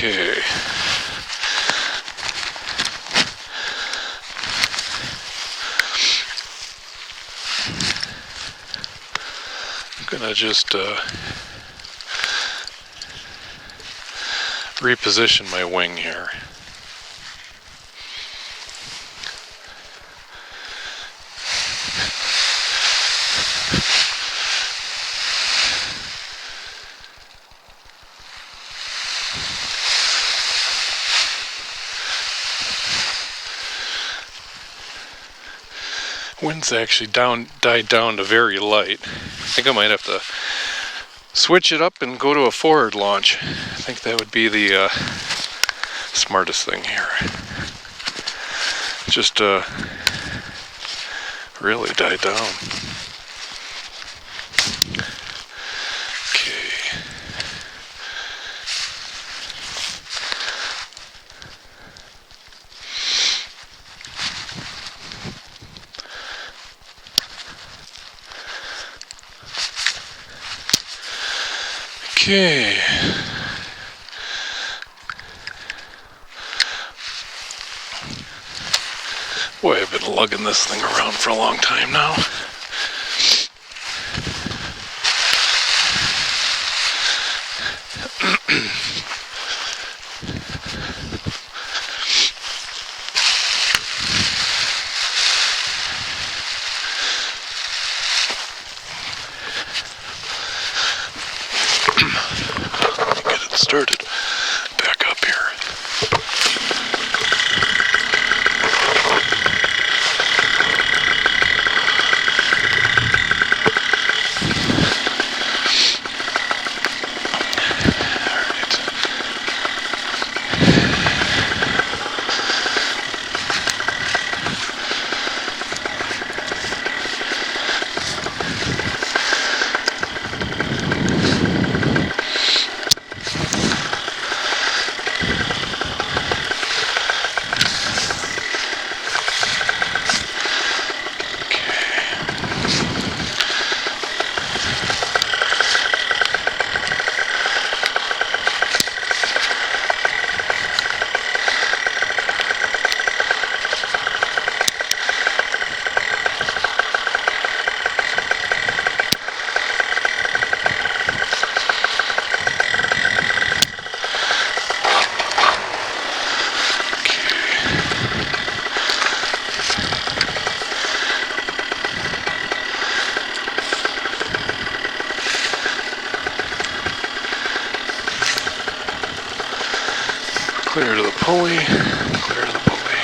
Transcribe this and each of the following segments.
Okay. I'm gonna just reposition my wing here. Wind's actually died down to very light. I think I might have to switch it up and go to a forward launch. I think that would be the smartest thing here. Just really died down. Okay. Boy, I've been lugging this thing around for a long time now. Started back up here. Clear to the pulley, clear to the pulley.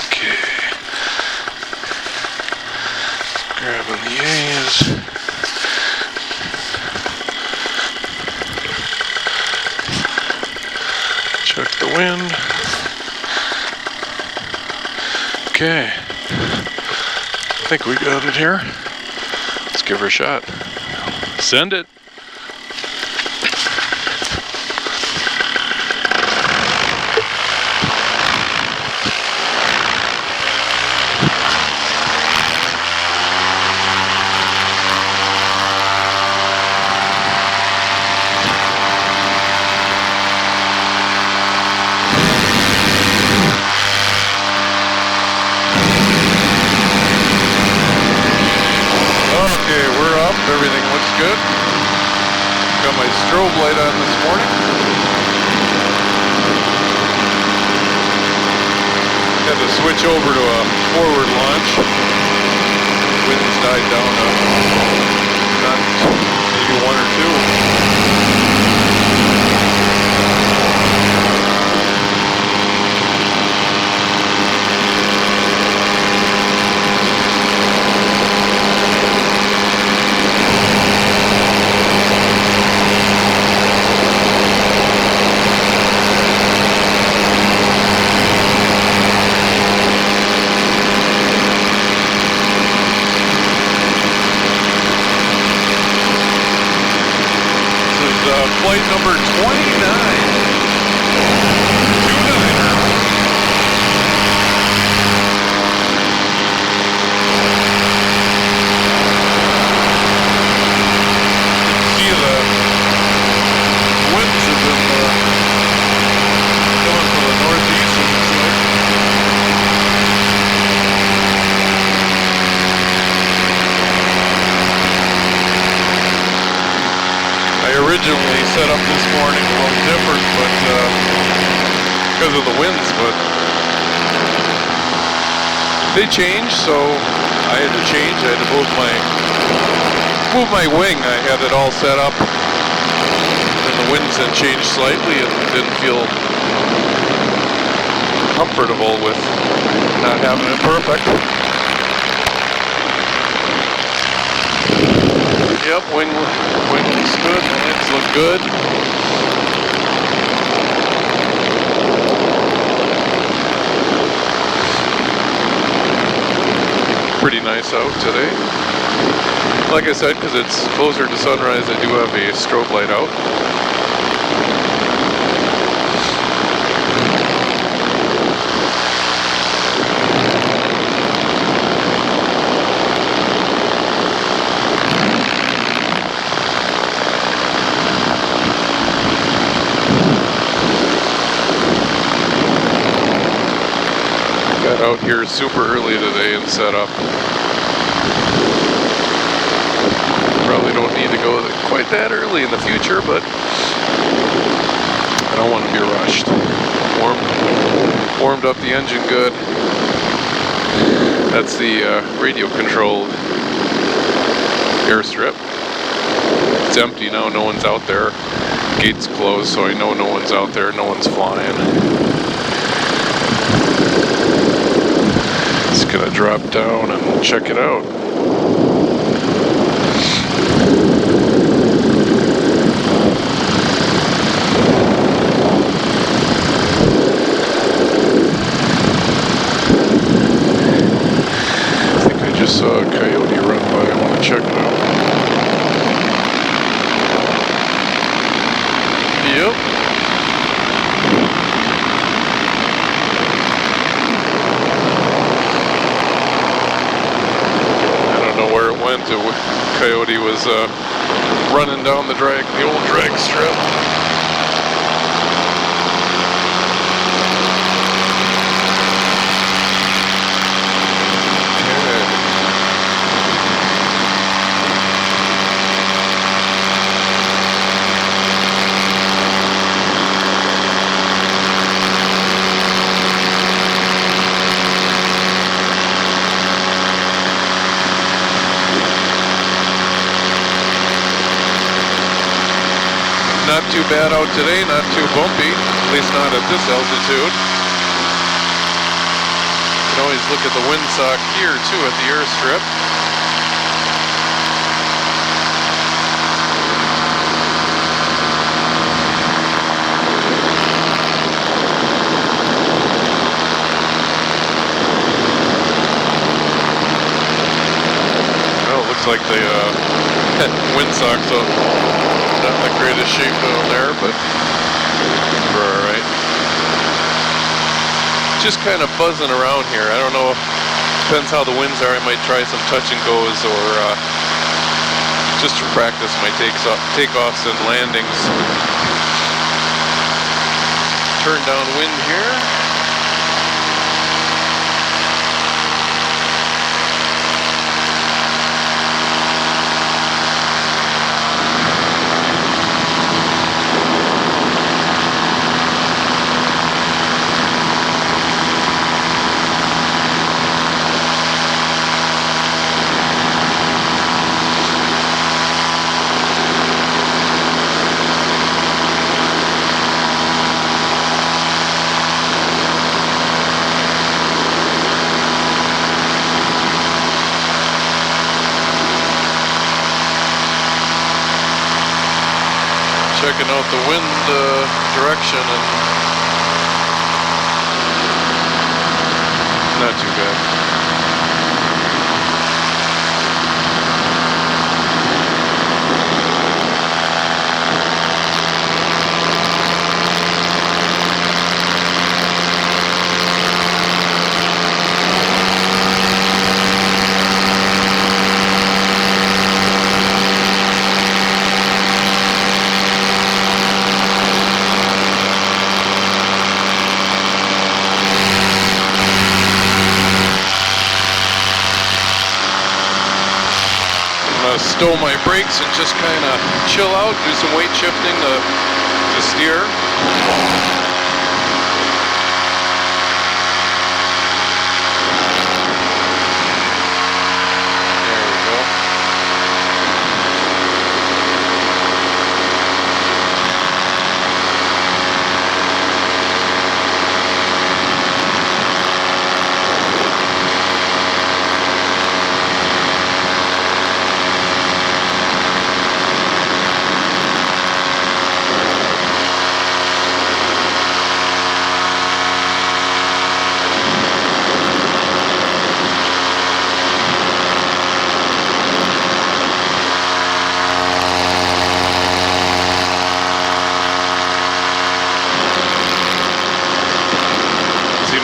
Okay. Grabbing the A's. Check the wind. Okay. I think we got it here. Let's give her a shot. Send it. Everything looks good. Got my strobe light on this morning. Had to switch over to a forward launch. Wind's died down to not maybe 1 or 2. number 29. Originally set up this morning a little different, but because of the winds, but they changed, so I had to change. I had to move my wing. I had it all set up, and the winds had changed slightly, and didn't feel comfortable with not having it perfect. Yep, wing looks good, legs look good. Pretty nice out today. Like I said, because it's closer to sunrise, I do have a strobe light out. Out here super early today and set up. Probably don't need to go quite that early in the future, but I don't want to be rushed. Warmed up the engine good. That's the radio controlled airstrip. It's empty now, no one's out there. Gate's closed, so I know no one's out there, no one's flying. Just gonna drop down and check it out. I think I just saw a coyote run by. I want to check it out. Yep. The coyote was running down the old drag strip. Not too bad out today, not too bumpy, at least not at this altitude. You can always look at the windsock here too at the airstrip. Well, it looks like the windsock's not in the greatest shape down there, but we're alright. Just kind of buzzing around here. I don't know, depends how the winds are. I might try some touch and goes, or just to practice my takeoffs and landings. Turn down wind here. Checking out the wind direction, and not too bad. stow my brakes and just kind of chill out, do some weight shifting to steer.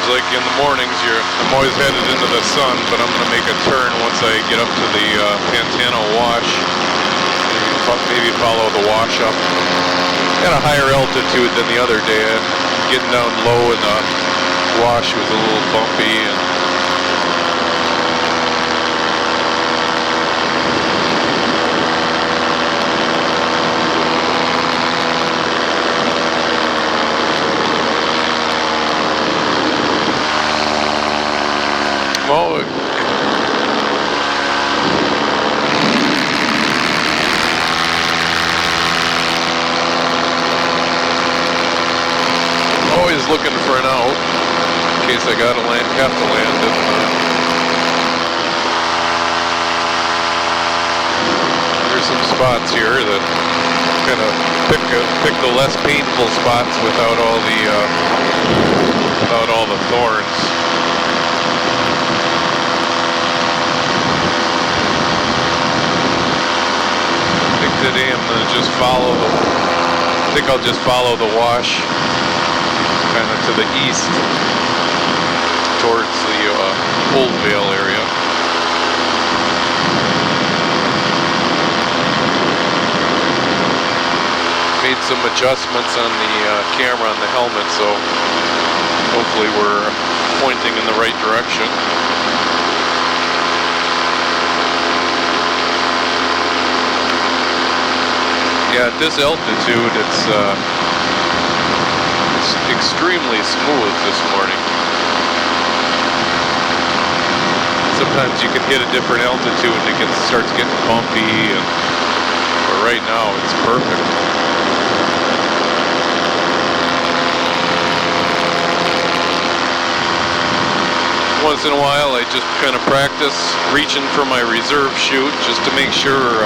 Like in the mornings, I'm always headed into the sun, but I'm going to make a turn once I get up to the Pantano wash. Maybe follow the wash up at a higher altitude than the other day. Getting down low in the wash was a little bumpy. Well, always looking for an out in case I have to land it. There's some spots here that kind of pick the less painful spots without all the thorns. Today I'm going to just I think I'll just follow the wash kind of to the east towards the Old Vale area. Made some adjustments on the camera on the helmet, so hopefully we're pointing in the right direction. Yeah, at this altitude, it's extremely smooth this morning. Sometimes you can hit a different altitude and it starts getting bumpy, but right now it's perfect. Once in a while, I just kind of practice reaching for my reserve chute just to make sure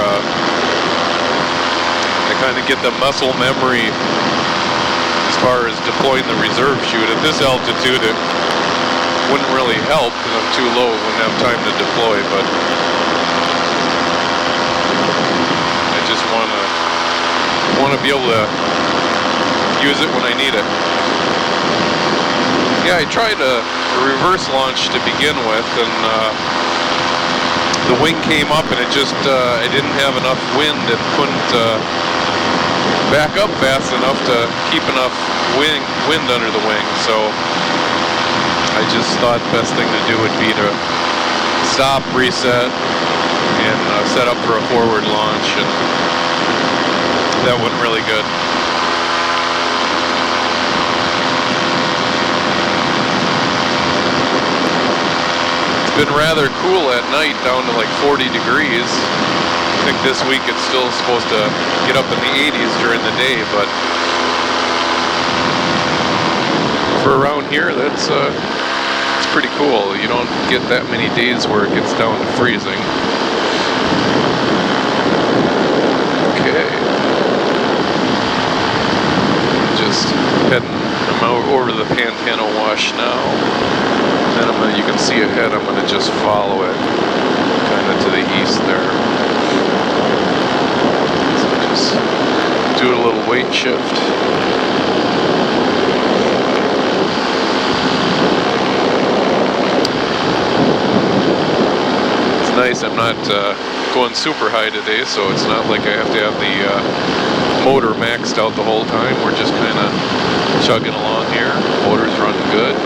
I kind of get the muscle memory as far as deploying the reserve chute. At this altitude, it wouldn't really help because I'm too low, wouldn't have time to deploy, but I just want to be able to use it when I need it. Yeah, I tried a reverse launch to begin with, and the wing came up and it just, I didn't have enough wind and couldn't back up fast enough to keep enough wind under the wing. So I just thought the best thing to do would be to stop, reset, and set up for a forward launch, and that went really good. It's been rather cool at night, down to like 40 degrees. I think this week it's still supposed to get up in the 80s during the day, but for around here, it's pretty cool. You don't get that many days where it gets down to freezing. Okay. Just I'm over the Pantano wash now. Then you can see ahead, I'm going to just follow it kind of to the east there. So just do a little weight shift. It's nice, I'm not going super high today, so it's not like I have to have the motor maxed out the whole time. We're just kind of chugging along here. Motor's running good.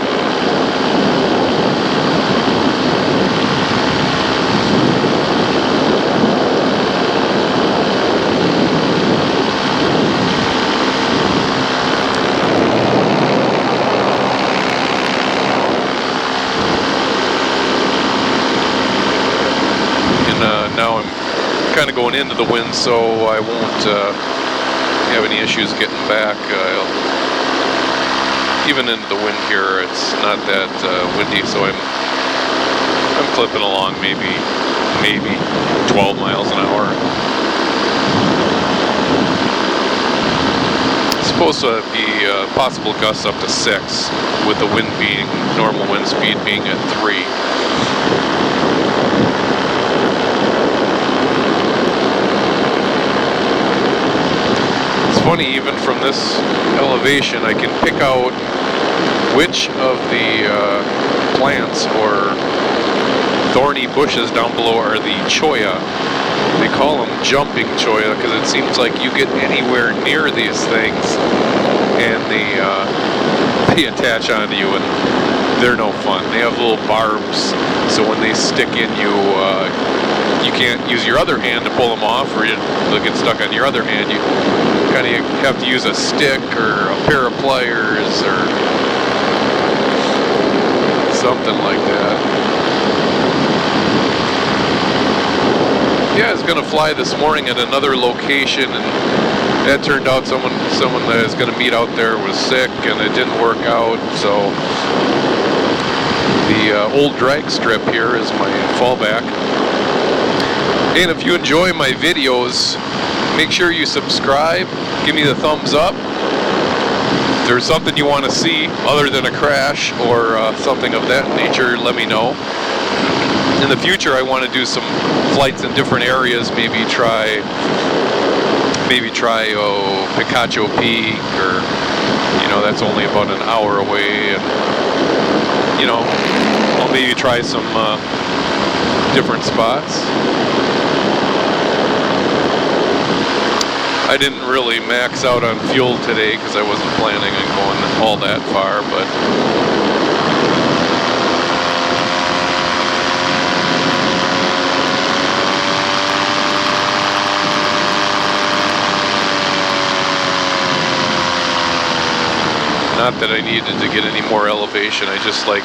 now I'm kind of going into the wind, so I won't have any issues getting back. Even into the wind here, it's not that windy, so I'm clipping along maybe 12 miles an hour. It's supposed to be possible gusts up to 6, with the wind being, normal wind speed being at 3. It's funny, even from this elevation, I can pick out which of the plants or thorny bushes down below are the cholla. They call them jumping cholla because it seems like you get anywhere near these things and they attach onto you, and they're no fun. They have little barbs, so when they stick in you, you can't use your other hand to pull them off, or they'll get stuck on your other hand. You kind of have to use a stick or a pair of pliers or something like that. Yeah, I was going to fly this morning at another location, and that turned out someone that I was going to meet out there was sick, and it didn't work out. So the old drag strip here is my fallback. And if you enjoy my videos, make sure you subscribe, give me the thumbs up. If there's something you want to see other than a crash or something of that nature, let me know. In the future, I want to do some flights in different areas. Maybe try Picacho Peak, or that's only about an hour away, and I'll maybe try some different spots. I didn't really max out on fuel today because I wasn't planning on going all that far, but not that I needed to get any more elevation. I just like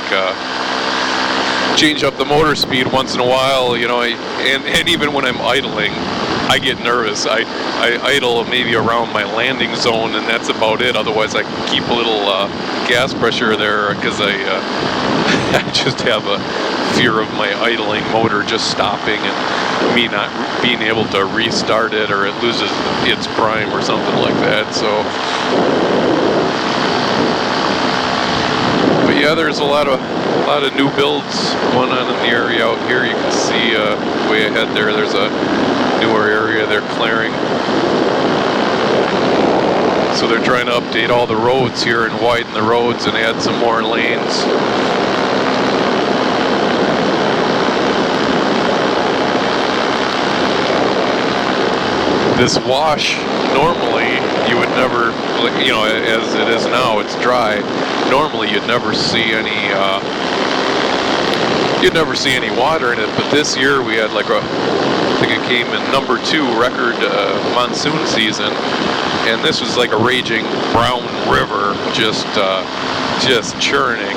change up the motor speed once in a while, and even when I'm idling, I get nervous. I idle maybe around my landing zone, and that's about it. Otherwise, I keep a little gas pressure there because I just have a fear of my idling motor just stopping and me not being able to restart it, or it loses its prime or something like that. So, but yeah, there's a lot of new builds going on in the area out here. You can see way ahead there. There's a newer area they're clearing. So they're trying to update all the roads here and widen the roads and add some more lanes. This wash, normally you would never, as it is now, it's dry. Normally you'd never see any water in it, but this year we had I think it came in number 2 record monsoon season, and this was like a raging brown river, just churning.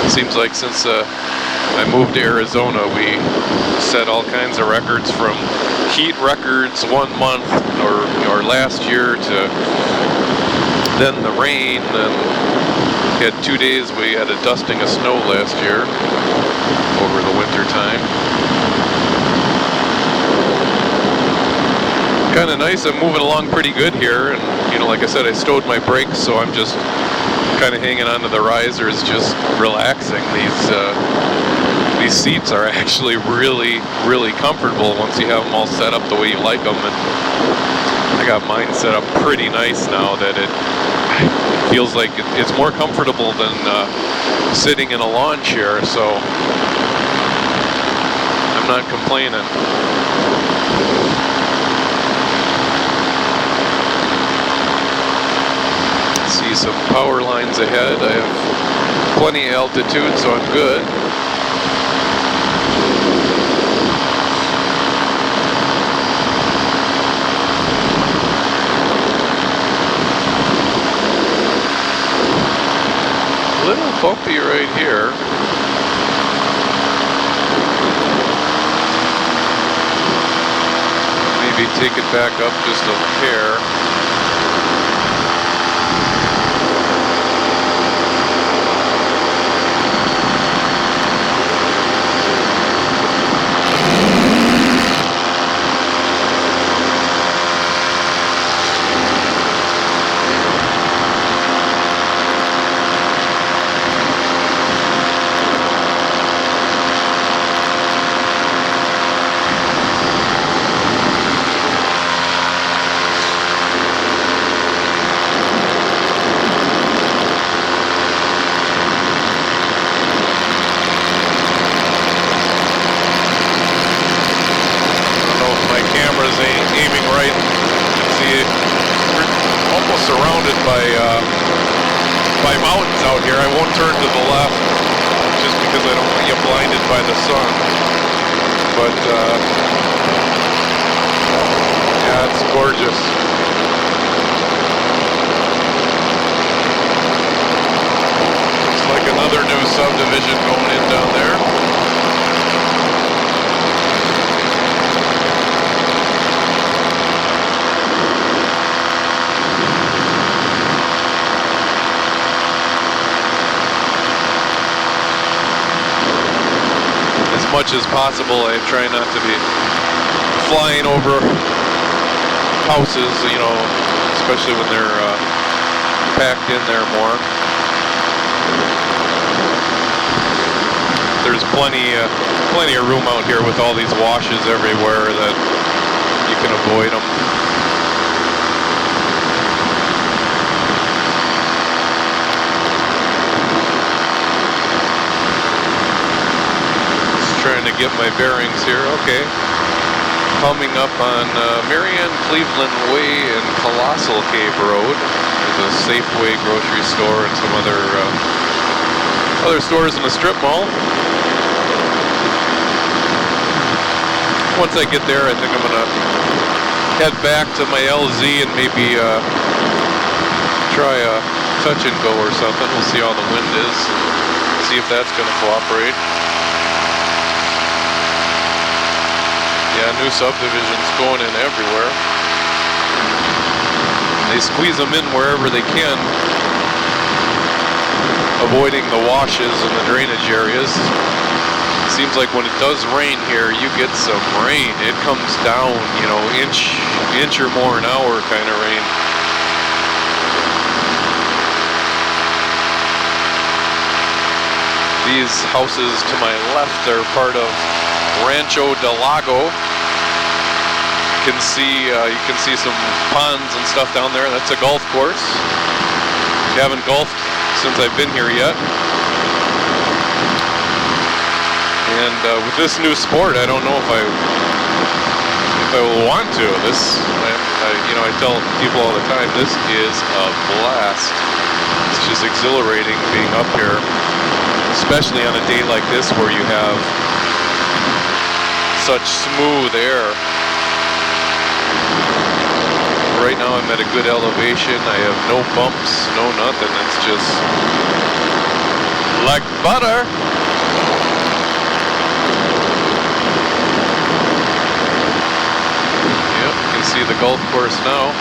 Seems like since I moved to Arizona, we set all kinds of records, from heat records 1 month or last year to then the rain, and we had 2 days we had a dusting of snow last year over the winter time. Kind of nice. I'm moving along pretty good here, and like I said, I stowed my brakes, so I'm just kind of hanging onto the risers, just relaxing. These seats are actually really, really comfortable once you have them all set up the way you like them. And I got mine set up pretty nice now that it feels like it's more comfortable than sitting in a lawn chair, so I'm not complaining. See some power lines ahead. I have plenty of altitude, so I'm good. A little bumpy right here. take it back up just a hair. Surrounded by mountains out here. I won't turn to the left just because I don't want to get blinded by the sun. But yeah, it's gorgeous. It's like another new subdivision going in down there. Much as possible, I try not to be flying over houses, you know, especially when they're packed in there more. There's plenty of room out here with all these washes everywhere that you can avoid them. Trying to get my bearings here. Okay. Coming up on Marianne Cleveland Way and Colossal Cave Road. There's a Safeway grocery store and some other stores in the strip mall. Once I get there, I think I'm gonna head back to my LZ and maybe try a touch and go or something. We'll see how the wind is. See if that's gonna cooperate. Yeah, new subdivisions going in everywhere. They squeeze them in wherever they can, avoiding the washes and the drainage areas. It seems like when it does rain here, you get some rain. It comes down, you know, inch or more an hour kind of rain. These houses to my left are part of Rancho del Lago. You can see some ponds and stuff down there. That's a golf course. Haven't golfed since I've been here yet. And with this new sport, I don't know if I will want to. I tell people all the time, this is a blast. It's just exhilarating being up here, especially on a day like this where you have such smooth air. Right now I'm at a good elevation. I have no bumps, no nothing. It's just like butter. Yep, you can see the golf course now.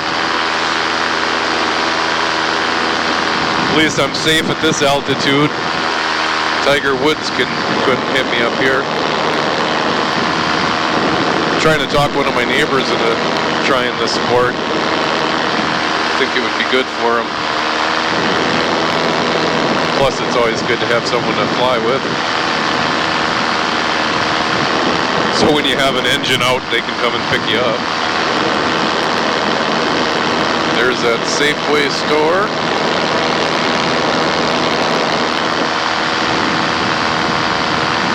At least I'm safe at this altitude. Tiger Woods couldn't hit me up here. I'm trying to talk one of my neighbors into trying this sport. I think it would be good for him. Plus, it's always good to have someone to fly with. So when you have an engine out, they can come and pick you up. There's that Safeway store.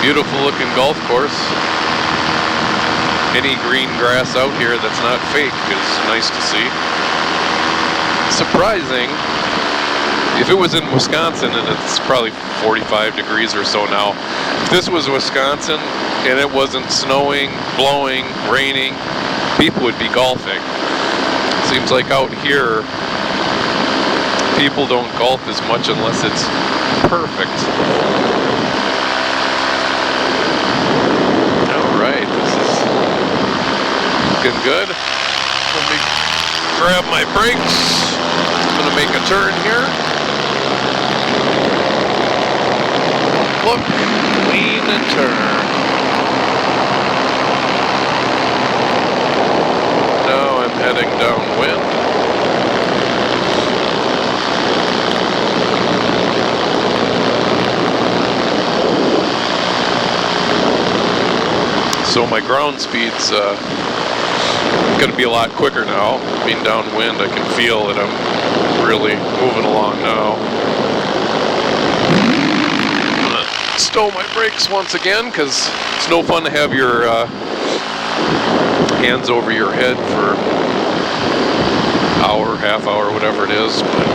Beautiful looking golf course. Any green grass out here that's not fake is nice to see. Surprising, if it was in Wisconsin, and it's probably 45 degrees or so now, if this was Wisconsin and it wasn't snowing, blowing, raining, people would be golfing. Seems like out here, people don't golf as much unless it's perfect. All right, this is looking good. grab my brakes. I'm gonna make a turn here. Look, lean and turn. Now I'm heading downwind. So my ground speed's going to be a lot quicker now. Being downwind, I can feel that I'm really moving along now. I'm going to stow my brakes once again because it's no fun to have your hands over your head for hour, half hour, whatever it is. But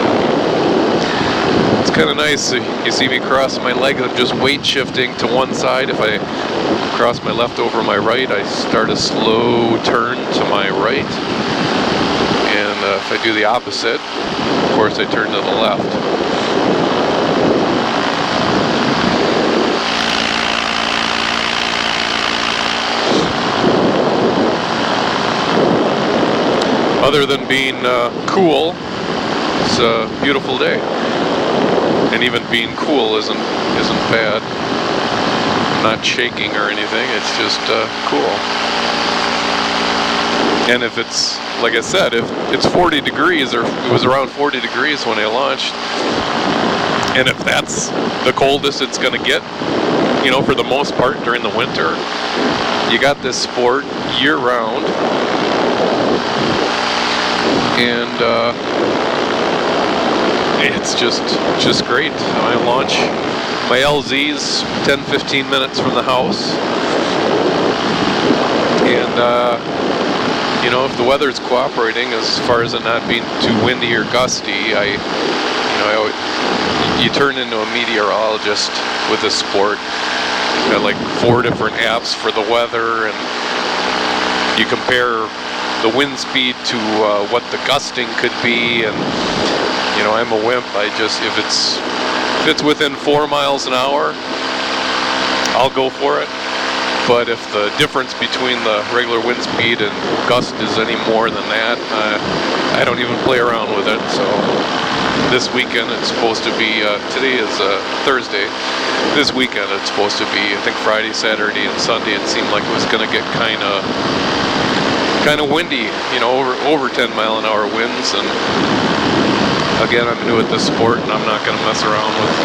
it's kind of nice. You see me cross my leg, I'm just weight shifting to one side. If I cross my left over my right, I start a slow turn to my right. And if I do the opposite, of course I turn to the left. Other than being cool, it's a beautiful day. And even being cool isn't bad. I'm not shaking or anything, it's just cool. And if it's, like I said, if it's 40 degrees, or it was around 40 degrees when I launched, and if that's the coldest it's gonna get, you know, for the most part during the winter, you got this sport year round. And it's just great. I launch my LZ's 10-15 minutes from the house, and you know, if the weather's cooperating, as far as it not being too windy or gusty, you turn into a meteorologist with this sport. Got like 4 different apps for the weather, and you compare the wind speed to what the gusting could be. And you know, I'm a wimp. If it's within 4 miles an hour, I'll go for it. But if the difference between the regular wind speed and gust is any more than that, I don't even play around with it. So this weekend it's supposed to be, today is Thursday, this weekend it's supposed to be, I think Friday, Saturday, and Sunday. It seemed like it was going to get kind of windy, you know, over 10 mile an hour winds. And again, I'm new at this sport, and I'm not going to mess around with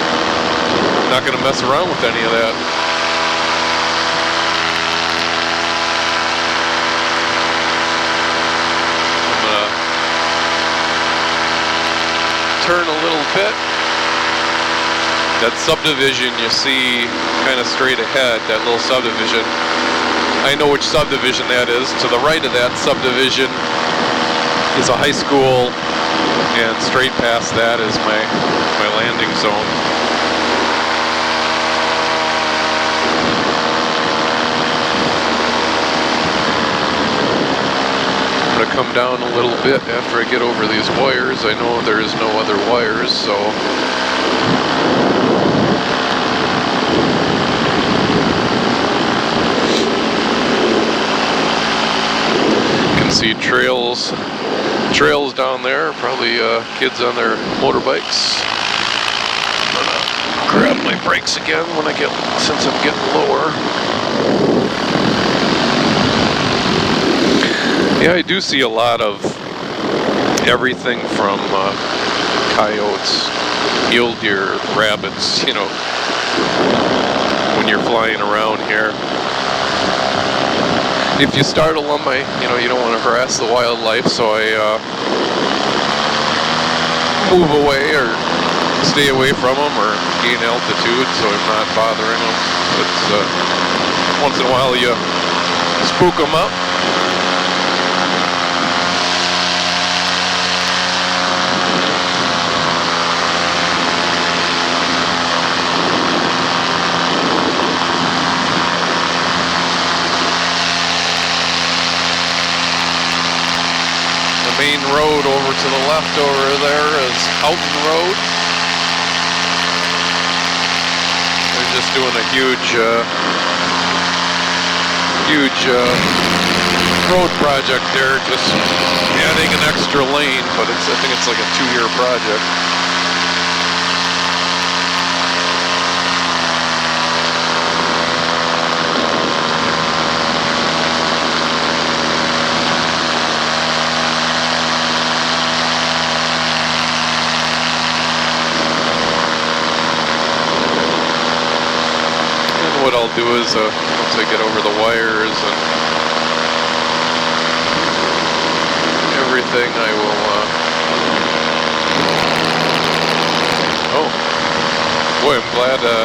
any of that. Turn a little bit. That subdivision you see kind of straight ahead, that little subdivision, I know which subdivision that is. To the right of that subdivision is a high school, and straight past that is my landing zone. Come down a little bit after I get over these wires. I know there is no other wires, so you can see trails down there, probably kids on their motorbikes. I'm gonna grab my brakes again since I'm getting lower. Yeah, I do see a lot of everything from coyotes, mule deer, rabbits, you know, when you're flying around here. If you startle them, you don't want to harass the wildlife, so I move away or stay away from them or gain altitude so I'm not bothering them. But once in a while you spook them up. Main road over to the left over there is Houghton Road. They're just doing a huge road project there, just adding an extra lane, but I think it's like a 2-year project. And what I'll do is, once I get over the wires and everything, I will, oh, boy, I'm glad, I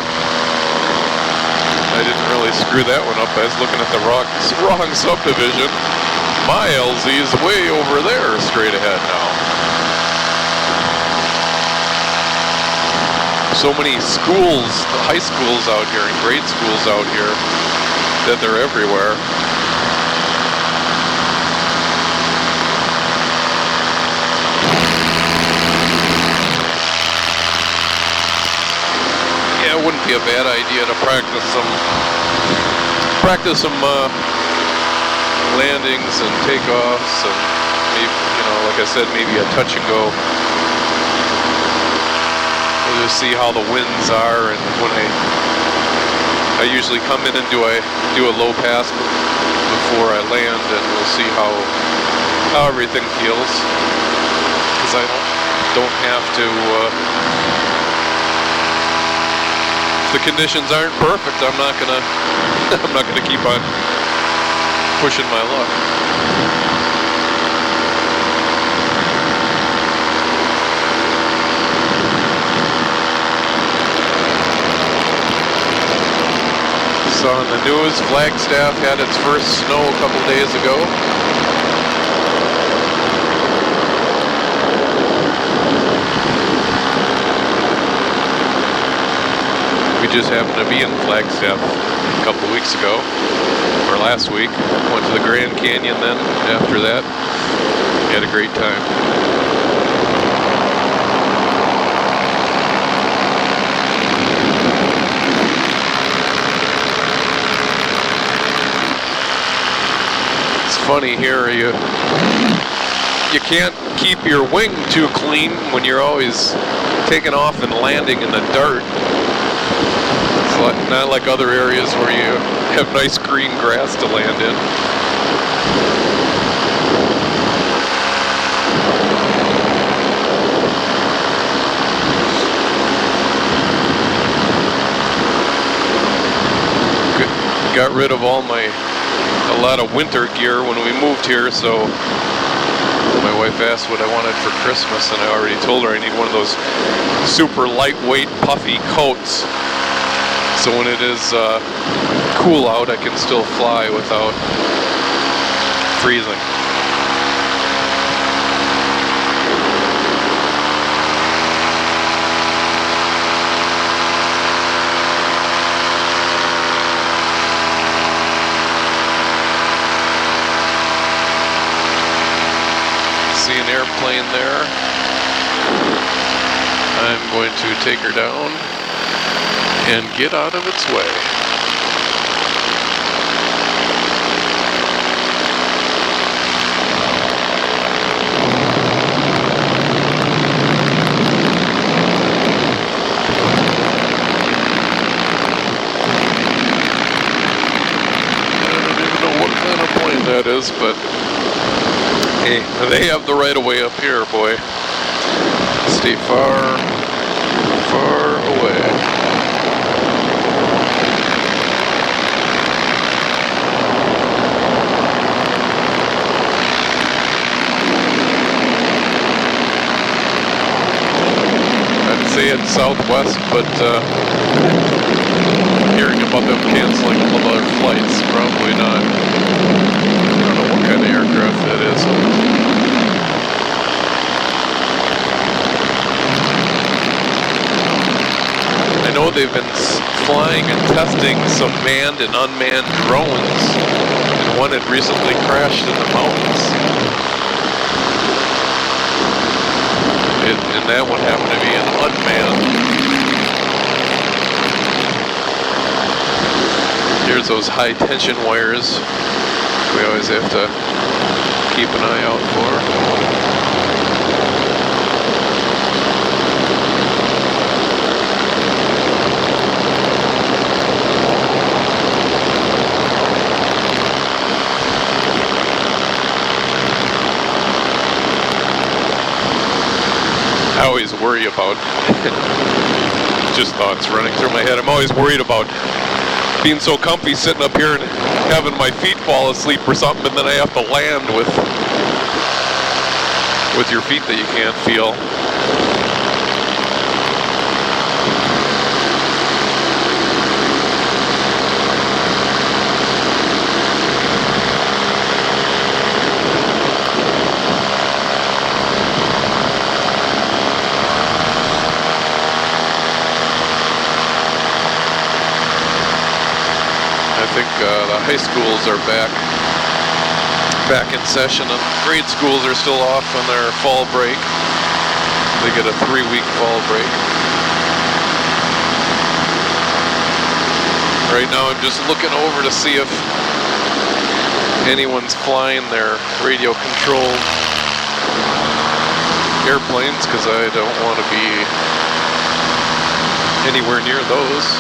didn't really screw that one up. I was looking at the wrong subdivision. My LZ is way over there, straight ahead now. So many schools, high schools out here and grade schools out here, that they're everywhere. It wouldn't be a bad idea to practice some landings and takeoffs, and maybe, like I said, maybe a touch and go. We'll just see how the winds are, and when I usually come in and do a low pass before I land, and we'll see how everything feels, because I don't have to. If the conditions aren't perfect, I'm not gonna keep on pushing my luck. Saw on the news, Flagstaff had its first snow a couple days ago. We just happened to be in Flagstaff a couple weeks ago, or last week. Went to the Grand Canyon then, after that. We had a great time. It's funny here, you can't keep your wing too clean when you're always taking off and landing in the dirt. Not like other areas where you have nice green grass to land in. Got rid of a lot of winter gear when we moved here, so my wife asked what I wanted for Christmas, and I already told her I need one of those super lightweight puffy coats. So when it is cool out, I can still fly without freezing. See an airplane there. I'm going to take her down and get out of its way. I don't even know what kind of plane that is, but hey, they have the right of way up here, boy. Stay far, far away. Say it's Southwest, but hearing about them canceling all of our flights, probably not. I don't know what kind of aircraft that is. I know they've been flying and testing some manned and unmanned drones. One had recently crashed in the mountains. And that one happened to be an unmanned. Here's those high tension wires we always have to keep an eye out for. I always worry about, just thoughts running through my head, I'm always worried about being so comfy sitting up here and having my feet fall asleep or something, and then I have to land with your feet that you can't feel. I think the high schools are back in session, and grade schools are still off on their fall break. They get a 3-week fall break. Right now I'm just looking over to see if anyone's flying their radio controlled airplanes, because I don't want to be anywhere near those.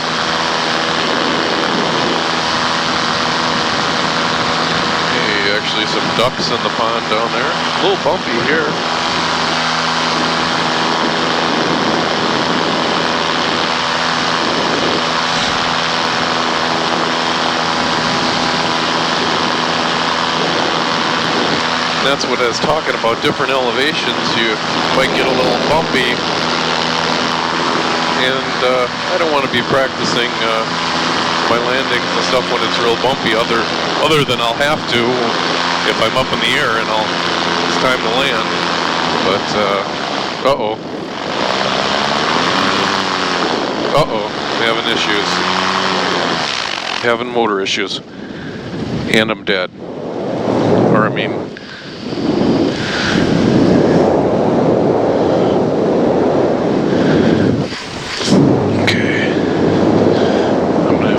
Actually some ducks in the pond down there. A little bumpy here. That's what I was talking about, different elevations. You might get a little bumpy. And I don't want to be practicing my landings and stuff when it's real bumpy, other than I'll have to if I'm up in the air and it's time to land. But having issues, having motor issues, and I'm dead. Or I mean,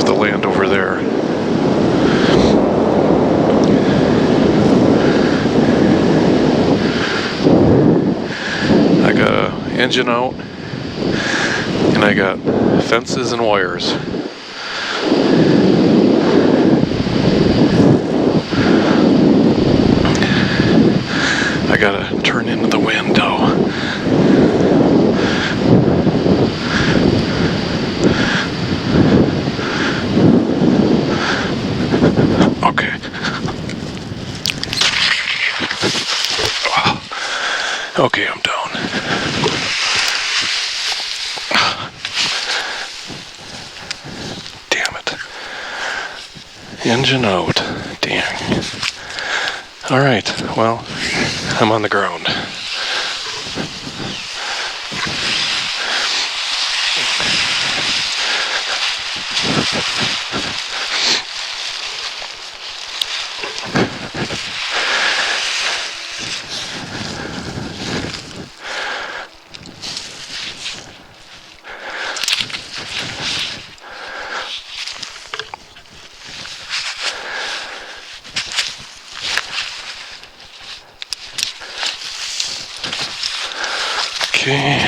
land over there. I got an engine out, and I got fences and wires. I gotta turn into the window. Okay, I'm down. Damn it. Engine out. Dang. Alright, well, I'm on the ground. Okay.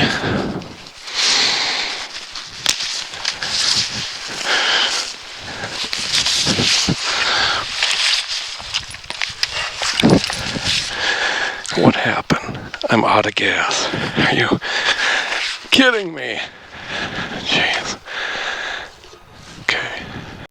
What happened? I'm out of gas. Are you kidding me?